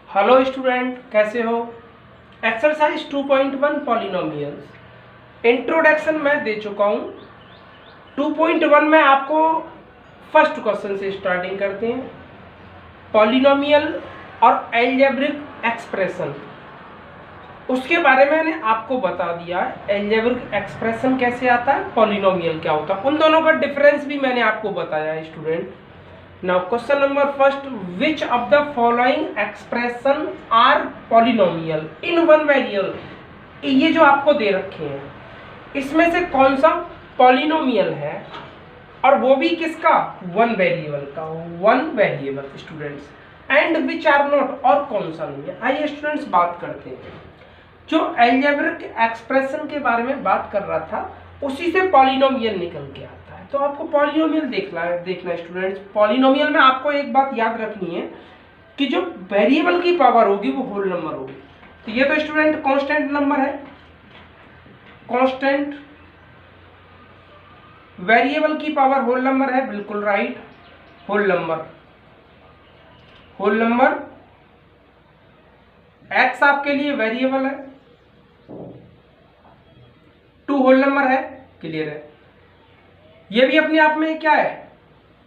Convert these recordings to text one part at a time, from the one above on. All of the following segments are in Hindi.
हेलो स्टूडेंट, कैसे हो। एक्सरसाइज 2.1 पॉलिनोमियल्स इंट्रोडक्शन मैं दे चुका हूँ। 2.1 में आपको फर्स्ट क्वेश्चन से स्टार्टिंग करते हैं। पॉलिनोमियल और एल्जेब्रिक एक्सप्रेशन, उसके बारे में मैंने आपको बता दिया है। एल्जेब्रिक एक्सप्रेशन कैसे आता है, पॉलिनोमियल क्या होता है, उन दोनों का डिफरेंस भी मैंने आपको बताया है student. Now question number first, which of the following expression are polynomial in one variable? ये जो आपको दे रखे हैं इसमें से कौन सा पॉलिनोमियल है, और वो भी किसका, वन वेरिएबल का, one variable students, and which are not, और कौन सा नहीं है। आइए स्टूडेंट्स बात करते हैं। जो एल्जेब्रिक एक्सप्रेशन के बारे में बात कर रहा था उसी से पॉलिनोमियल निकल के आता है। तो आपको पॉलिनोमियल देखना है स्टूडेंट्स। पॉलिनोमियल में आपको एक बात याद रखनी है कि जो वेरिएबल की पावर होगी वो होल नंबर होगी। तो ये तो स्टूडेंट कांस्टेंट नंबर है, कांस्टेंट वेरिएबल की पावर होल नंबर है, बिल्कुल राइट। होल नंबर एक्स आपके लिए वेरिएबल है, 2 होल नंबर है, क्लियर है। ये भी अपने आप में क्या है,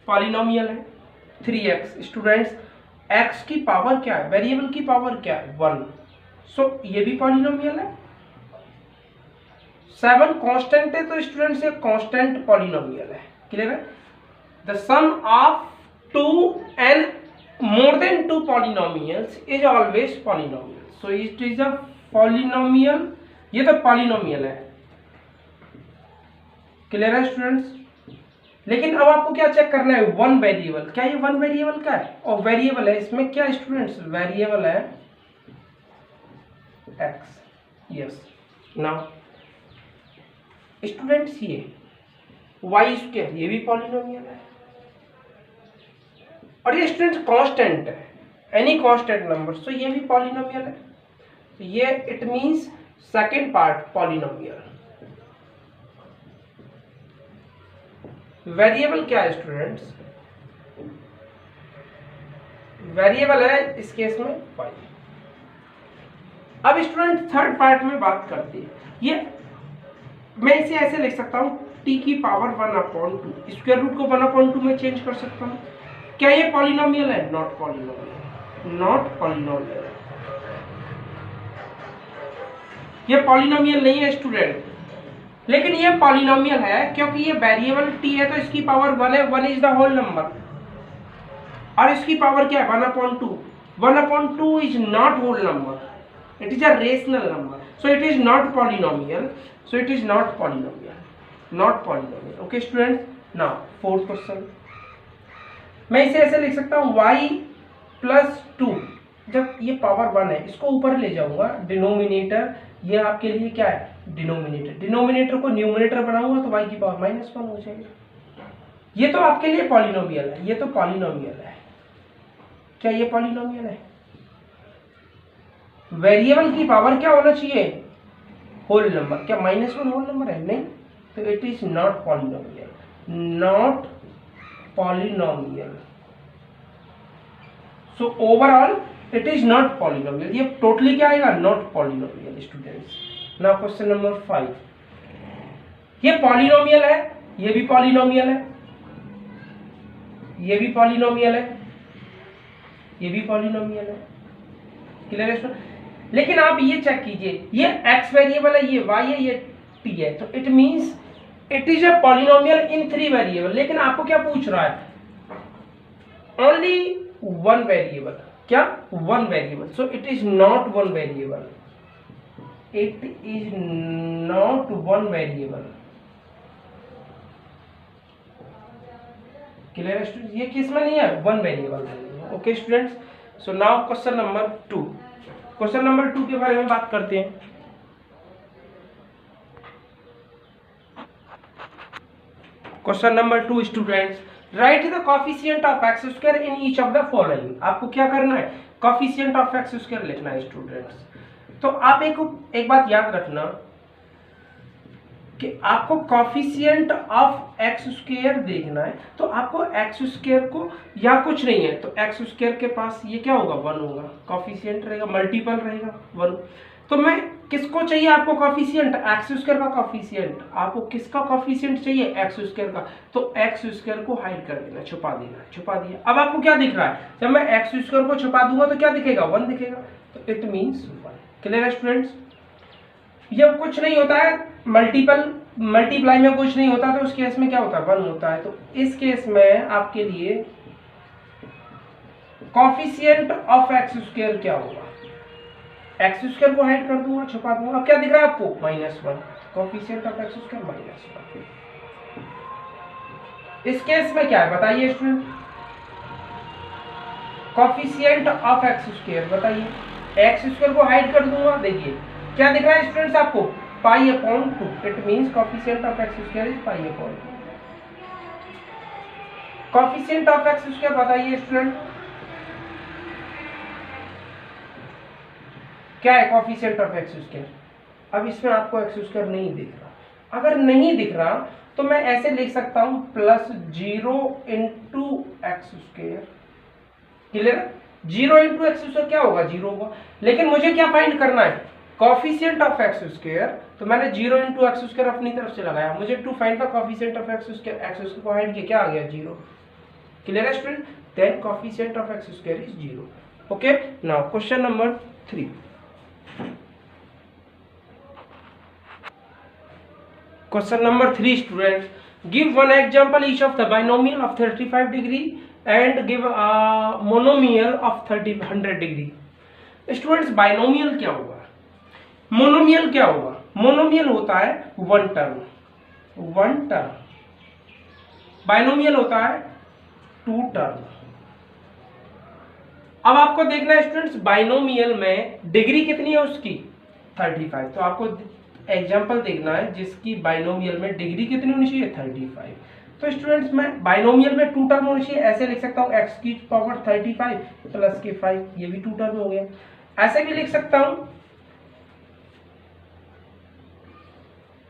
पॉलिनोमियल है। 3x स्टूडेंट्स, x की पावर क्या है, वेरिएबल की पावर क्या है, 1, सो ये भी पॉलिनोमियल है। 7 कांस्टेंट है, तो स्टूडेंट्स ये कांस्टेंट पॉलिनोमियल है, क्लियर है। The sum of 2 and more than 2 polynomials is always polynomial, so it is a polynomial। ये तो पॉलिनोमियल है, क्लियर है स्टूडेंट्स। लेकिन अब आपको क्या चेक करना है, वन वेरिएबल। क्या ये वन वेरिएबल का है, और वेरिएबल है इसमें क्या स्टूडेंट्स, वेरिएबल है x, यस। नाउ स्टूडेंट्स ये y स्क्वायर, ये भी पॉलिनोमियल है, और ये स्टूडेंट्स कांस्टेंट है, एनी कांस्टेंट नंबर, सो ये भी पॉलिनोमियल है। तो ये it means second part polynomial. Variable क्या है स्टूडेंट्स, वेरिएबल है इस केस में y। अब स्टूडेंट थर्ड पार्ट में बात करते हैं। ये मैं इसे ऐसे लिख सकता हूं, t की पावर 1/2, स्क्वायर रूट को 1/2 में चेंज कर सकता हूं। क्या ये पॉलिनोमियल है, नॉट पॉलिनोमियल, नॉट पॉलिनोमियल। ये पॉलिनोमियल नहीं है स्टूडेंट, लेकिन ये पॉलिनोमियल है क्योंकि ये वेरिएबल t है, तो इसकी पावर 1 है, 1 इज द होल नंबर, और इसकी पावर क्या है, 1/2। 1/2 is not whole number, it is a rational number, so it is not polynomial, so it is not polynomial, not polynomial. Okay student, now fourth question. मैं इसे ऐसे लिख सकता हूँ y प्लस 2, जब ये पावर 1 है इसको ऊपर ले जाऊंगा, डिनोमिनेटर ये आपके लिए क्या है, डिनोमिनेटर, डिनोमिनेटर को न्यूमरेटर बनाऊंगा तो y की पावर -1 हो जाएगी। ये तो आपके लिए पॉलिनोमियल है, ये तो पॉलिनोमियल है। क्या ये पॉलिनोमियल है, वेरिएबल की पावर क्या होना चाहिए, होल नंबर। क्या -1 होल नंबर है, नहीं, तो it is not polynomial, not polynomial. So overall it is not polynomial, ये टोटली क्या आएगा, not polynomial students. Now question number 5, ये पॉलिनोमियल है, ये भी पॉलिनोमियल है, ये भी पॉलिनोमियल है, ये भी पॉलिनोमियल है, क्लियर है। लेकिन आप ये चेक कीजिए, ये x वेरिएबल है, ये y है, ये t है, तो it means it is a polynomial in 3 variable. लेकिन आपको क्या पूछ रहा है, ओनली 1 वेरिएबल, क्या 1 variable, so it is not 1 variable, it is not 1 variable, clear student. ये किस में नहीं है, 1 variable. Okay students, so now question number 2। Question number 2 के बारे में बात करते हैं। Question number 2 students, right the coefficient of X square in each of the following. आपको क्या करना है, कोएफिशिएंट ऑफ एक्स स्क्वायर लिखना है स्टूडेंट्स। तो आप एक बात याद रखना, कि आपको कॉफिशिएंट ऑफ एक्स स्क्वायर देखना है, तो आपको एक्स स्क्वायर को, या कुछ नहीं है तो एक्स स्क्वायर के पास ये क्या होगा, 1 होगा, कॉफिशिएंट रहेगा, मल्टीपल रहेगा 1। तो मैं किसको चाहिए आपको कॉफिशिएंट, एक्स स्क्वायर का कॉफिशिएंट। आपको किसका कॉफिशिएंट चाहिए, एक्स स्क्वायर का। तो एक्स स्क्वायर को हाइड कर देना, छुपा देना, छुपा दिया। अब आपको क्या दिख रहा है, जब मैं एक्स स्क्वायर को छुपा दूंगा तो क्या दिखेगा, 1 दिखेगा, तो इट मीन्स 1। क्लियर है स्टूडेंट्स। ये कुछ नहीं होता है, मल्टीप्लाई में कुछ नहीं होता, तो उस केस में क्या होता है, 1 होता है। तो इस केस में आपके लिए कॉफिशिएंट ऑफ एक्स स्क्वायर क्या होगा, एक्स स्क्वायर को हाइड कर दूंगा, छुपा दूंगा। अब क्या दिख रहा है आपको, -1, कॉफिशिएंट ऑफ एक्स स्क्वायर -1। इस केस में क्या है बताइए student, coefficient of X square बताइए। एक्स स्क्वायर को हाइड कर दूंगा, देखिए क्या दिख रहा है स्टूडेंट्स आपको, π/2। It means coefficient of X square is π/2। Coefficient of X square बताइए स्टूडेंट, क्या है कॉफिशिएंट ऑफ एक्स स्क्वायर। अब इसमें आपको एक्स स्क्वायर नहीं दिख रहा, अगर नहीं दिख रहा तो मैं ऐसे लिख सकता हूं +0 × x square. Clear, 0 × x square क्या होगा, 0 होगा। लेकिन मुझे क्या फाइंड करना है, कॉफिशिएंट ऑफ एक्स स्क्वायर। तो मैंने 0 × एक्स स्क्वायर अपनी तरफ से लगाया, मुझे to find the coefficient of X square. X square को हाइड किया, क्या आ गया, 0। क्लियर है student, then coefficient of X square is 0। Okay, now question number 3। Question number 3 students, give one example each of the binomial of 35 degree and give a monomial of 100 degree। Students binomial क्या होगा, मोनोमियल क्या होगा। मोनोमियल होता है वन टर्म, बाइनोमियल होता है 2 टर्म। अब आपको देखना है स्टूडेंट्स, बाइनोमियल में डिग्री कितनी है उसकी, 35। तो आपको एग्जाम्पल देखना है जिसकी बाइनोमियल में डिग्री कितनी होनी चाहिए, 35। तो स्टूडेंट्स मैं बाइनोमियल में 2 टर्म होनी चाहिए, ऐसे लिख सकता हूँ x⁵ 35 + के 5, ये भी 2 टर्म हो गया। ऐसे भी लिख सकता हूँ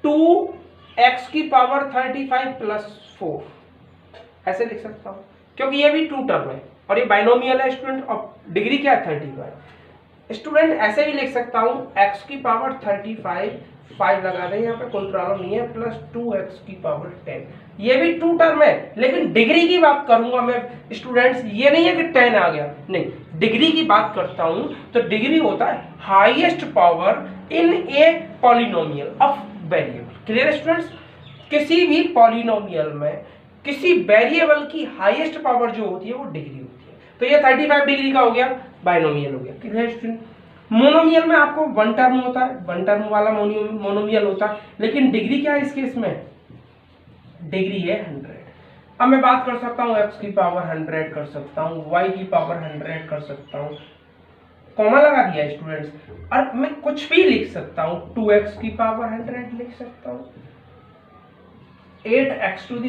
2x⁵ 35 + 4, ऐसे लिख सकता हूँ, क्योंकि ये भी 2 टर्म है और ये बाइनोमियल है स्टूडेंट, और डिग्री क्या है, 35। स्टूडेंट ऐसे भी लिख सकता हूँ x⁵ 35, 5 लगा दें यहाँ पे, कोई प्रॉब्लम नहीं है, +2x⁵10, ये भी 2 टर्म है। लेकिन डिग्री की बात करूंगा मैं स्टूडेंट्स, ये नहीं है कि 10 आ गया, नहीं, डिग्री की बात करता हूं तो डिग्री होता है highest power in a polynomial of variable. Clear students, किसी भी पॉलिनोमियल में किसी वेरिएबल की हाईएस्ट पावर जो होती है वो डिग्री होती है। तो ये 35 डिग्री का हो गया, बाइनोमियल हो गया। क्लियर स्टूडेंट, मोनोमियल में आपको 1 टर्म होता है, 1 टर्म वाला मोनोमियल होता है, लेकिन डिग्री क्या है इस केस में, डिग्री है 100। अब मैं बात कर सकता हूँ x⁵ 100 कर सकता हूँ, y⁵ 100 कर सकता हूँ, कॉमा लगा दिया स्टूडेंट्स, और मैं कुछ भी लिख सकता हूँ, 2x⁵ 100 लिख सकता हूँ, 8x⁴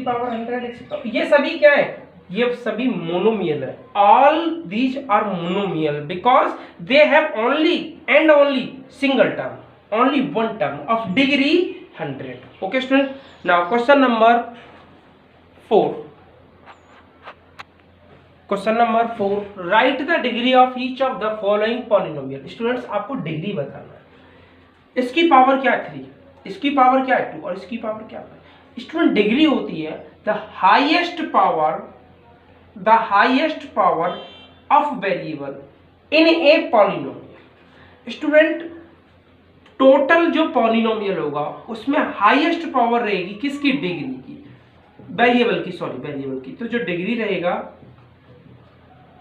लिख सकता हूँ। ये सभी क्या है, ये सभी मोनोमियल है। All these are monomial because they have only and only single term, only 1 term of degree 100। Okay student, now question number 4। Question number 4, write the degree of each of the following polynomial. Students आपको डिग्री बताना है, इसकी पावर क्या है 3, इसकी पावर क्या है 2 और इसकी पावर क्या है। स्टूडेंट डिग्री होती है the highest power of variable in a polynomial. Student total जो पॉलिनोमियल होगा उसमें हाईएस्ट पावर रहेगी किसकी, डिग्री की, वेरिएबल की। तो जो डिग्री रहेगा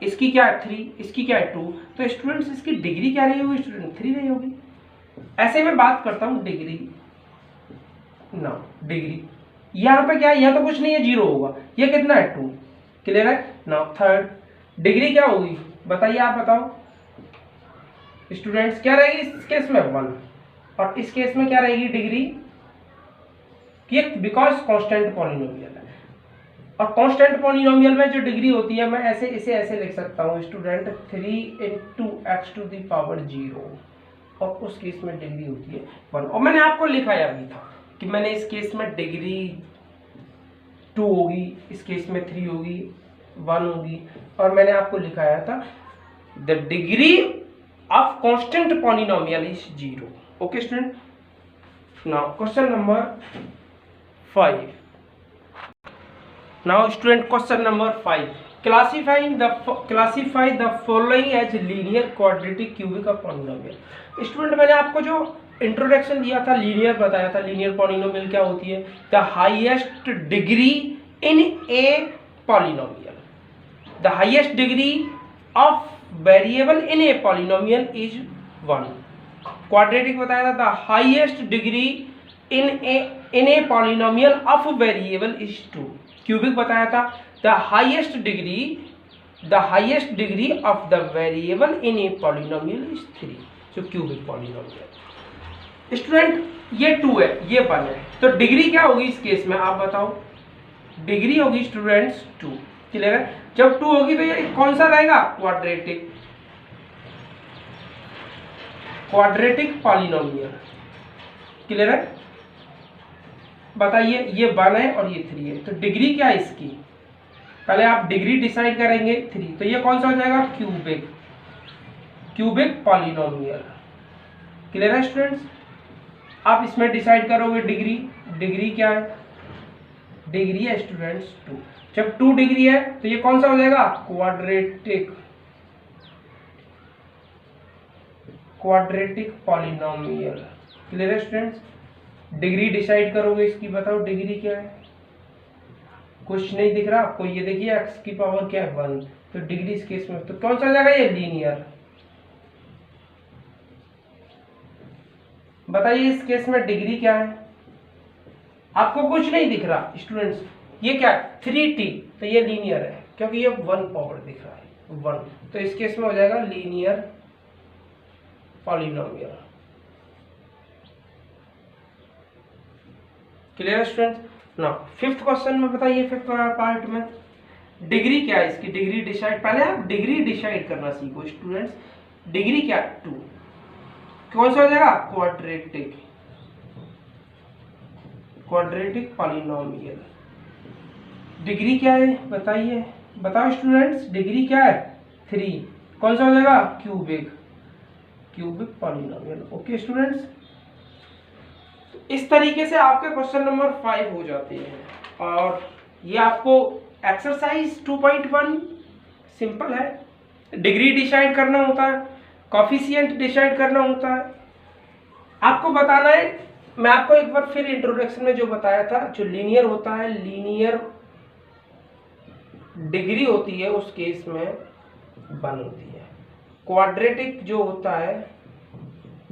इसकी क्या है 3, इसकी क्या है 2, तो स्टूडेंट्स इसकी डिग्री क्या रही होगी स्टूडेंट, 3 रही होगी। ऐसे में बात करता हूं डिग्री, ना डिग्री यहां पे क्या है, यहां तो कुछ नहीं है, 0 होगा, ये कितना है 2। क्लियर है ना। थर्ड डिग्री क्या होगी बताइए, आप बताओ स्टूडेंट्स, क्या रहेगी इस केस में 1, और इस केस में क्या रहेगी डिग्री, बिकॉज कांस्टेंट पॉलिनोमियल है, और कांस्टेंट पॉलिनोमियल में जो डिग्री होती है, मैं इसे ऐसे लिख सकता हूँ स्टूडेंट, 3 × x⁴ 0, और उस केस में डिग्री होती है 1। और मैंने आपको लिखाया भी था कि मैंने इस केस में डिग्री 2 होगी, इस केस में 3 होगी, 1 होगी, और मैंने आपको लिखाया था the degree of constant polynomial is 0. Okay student. Now question number 5. Now student question number 5. Classify the following as linear, quadratic, cubic और पॉलिनोमियल. स्टूडेंट मैंने आपको जो इंट्रोडक्शन दिया था, लीनियर बताया था. लीनियर पॉलिनोमियल क्या होती है? The highest degree in a polynomial. The highest degree of variable in a polynomial is 1. Quadratic बताया था the highest degree in a polynomial of variable is 2. Cubic बताया था the highest degree of the variable in a polynomial is 3. जो क्यूबिक पॉलिनोमियल. स्टूडेंट ये 2 है, ये 1 है, तो डिग्री क्या होगी इस केस में आप बताओ? डिग्री होगी स्टूडेंट्स 2. क्लियर है? जब 2 होगी तो ये कौन सा रहेगा? Quadratic polynomial. क्लियर है? बताइए, ये 1 है और ये 3 है, तो डिग्री क्या है इसकी? पहले आप डिग्री डिसाइड करेंगे 3, तो ये कौन सा हो जाएगा? Cubic polynomial. क्लियर है स्टूडेंट्स? आप इसमें डिसाइड करोगे डिग्री क्या है? डिग्री है स्टूडेंट्स 2. जब 2 डिग्री है तो ये कौन सा हो जाएगा? Quadratic polynomial. क्लियर है स्टूडेंट्स? डिग्री डिसाइड करोगे इसकी. बताओ डिग्री क्या है? कुछ नहीं दिख रहा आपको? ये देखिए x की पावर क्या है? 1. तो डिग्री इस केस में तो कौन सा हो जाएगा? ये लीनियर. बताइए इस केस में डिग्री क्या है? आपको कुछ नहीं दिख रहा स्टूडेंट्स. ये क्या है? 3t. तो ये लीनियर है क्योंकि ये 1 पावर दिख रहा है 1. तो इस केस में हो जाएगा लीनियर पॉलिनोमियल. Clear students? ना 5th क्वेश्चन में बताइए, 5th पार्ट में डिग्री क्या है इसकी? डिग्री डिसाइड, पहले आप डिग्री डिसाइड करना सीखो स्टूडेंट्स. डिग्री क्या है? 2. कौन सा हो जाएगा? Quadratic polynomial. डिग्री क्या है बताइए? बताओ स्टूडेंट्स डिग्री क्या है? 3. कौन सा हो जाएगा? Cubic polynomial. ओके स्टूडेंट्स, इस तरीके से आपके क्वेश्चन नंबर 5 हो जाते हैं. और ये आपको एक्सरसाइज 2.1 सिंपल है. डिग्री डिसाइड करना होता है, कॉफिशिएंट डिसाइड करना होता है, आपको बताना है. मैं आपको एक बार फिर इंट्रोडक्शन में जो बताया था, जो लीनियर होता है, लीनियर डिग्री होती है उस केस में 1 होती है. क्वाड्रेटिक जो होता है,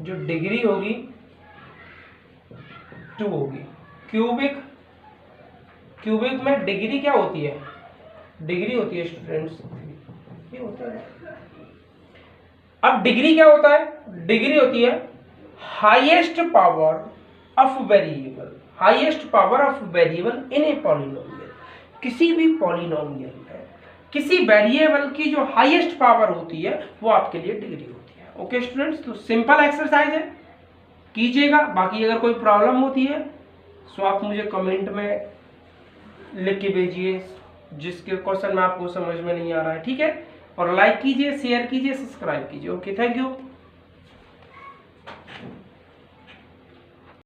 जो डिग्री होगी 2 होगी. क्यूबिक में डिग्री क्या होती है? डिग्री होती है स्टूडेंट्स, ये होता है. अब डिग्री क्या होता है? डिग्री होती है highest power of variable in a polynomial. किसी भी पॉलिनोमियल में किसी वेरिएबल की जो हाईएस्ट पावर होती है वो आपके लिए डिग्री होती है. ओके स्टूडेंट्स, तो सिंपल एक्सरसाइज है, कीजिएगा. बाकी अगर कोई प्रॉब्लम होती है तो आप मुझे कमेंट में लिख के भेजिए, जिसके क्वेश्चन में आपको समझ में नहीं आ रहा है. ठीक है? और लाइक कीजिए, शेयर कीजिए, सब्सक्राइब कीजिए. Okay, thank you.